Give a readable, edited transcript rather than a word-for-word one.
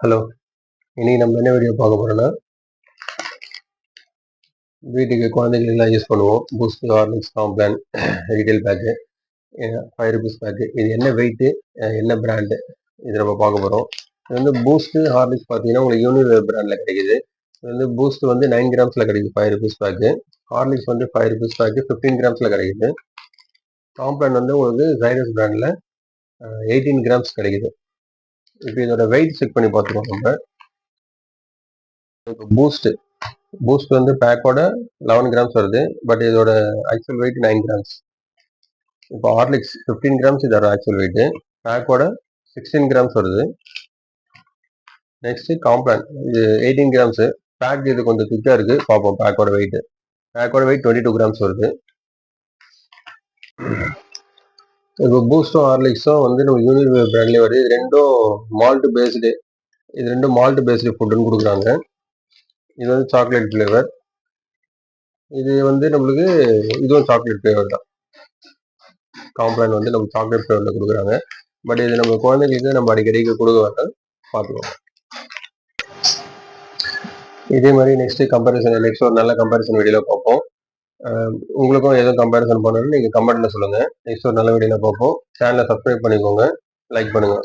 Hello. இன்னைக்கு நம்ம என்ன வீடியோ பார்க்க போறோம்னா, வீட்டுக்கு குழந்தைகளுக்கெல்லாம் யூஸ் பண்ணுவோம். Boost, Horlicks, Complan retail pack, ₹5 pack. இது என்ன வெயிட்டு, என்ன பிராண்டு, இது நம்ம பார்க்க போகிறோம். இது வந்து பூஸ்ட், ஹார்லிக்ஸ் பார்த்தீங்கன்னா உங்களுக்கு யூனிலிவர் பிராண்டில் கிடைக்குது. இது வந்து பூஸ்ட் வந்து 9 கிராம்ஸில் கிடைக்குது ₹5 பேக்கு. ஹார்லிக்ஸ் வந்து ₹5 பேக்கு 15 கிராம்ஸில் கிடைக்குது. காம்ப்ளான் வந்து உங்களுக்கு ஜைடஸ் பிராண்டில் 18 கிராம்ஸ் கிடைக்குது. இப்போ இதோட வெயிட் செக் பண்ணி பார்த்துருவோம் நம்ம. இப்போ பூஸ்ட் வந்து பேக்கோட 11 கிராம்ஸ் வருது. பட் இதோட ஆக்சுவல் வெயிட் 9 கிராம்ஸ். இப்போ ஹார்லிக்ஸ் 15 கிராம்ஸ் இதோட ஆக்சுவல் வெயிட். பேக்கோட 16 கிராம்ஸ் வருது. நெக்ஸ்ட் காம்ப்ளான் இது 18 கிராம்ஸ். பேக் இது கொஞ்சம் திக்கா இருக்கு. பார்ப்போம் பேக்கோட வெயிட். பேக்கோட வெயிட் 22 கிராம்ஸ் வருது. இப்போ பூஸ்டும் ஹார்லிக்ஸும் வந்து நம்ம யூனிலிவர் பிராண்ட்லேயே வருது. இது ரெண்டும் மால்ட் பேஸ்டு ஃபுட்டுன்னு கொடுக்குறாங்க. இது வந்து சாக்லேட் ஃப்ளேவர். இது வந்து நம்மளுக்கு இதுவும் சாக்லேட் ஃப்ளேவர் தான். காம்ப்ளான் வந்து நம்ம சாக்லேட் ஃப்ளேவரில் கொடுக்குறாங்க. பட் இது நம்ம குழந்தைங்களுக்கு நம்ம அடிக்கடிக்கு கொடுக்க வேண்டாம், பார்த்துக்கோங்க. இதே மாதிரி நெக்ஸ்ட் ஒரு நல்ல கம்பேரிசன் வீடியோவில் பார்ப்போம். உங்களுக்கும் எதுவும் கம்பேரிசன் பண்ணணும்னு நீங்கள் கமெண்ட்டில் சொல்லுங்கள். நெக்ஸ்ட் ஒரு நல்ல வீடியோவில் பார்ப்போம். சேனலை சப்ஸ்கிரைப் பண்ணிக்கோங்க, லைக் பண்ணுங்கள்.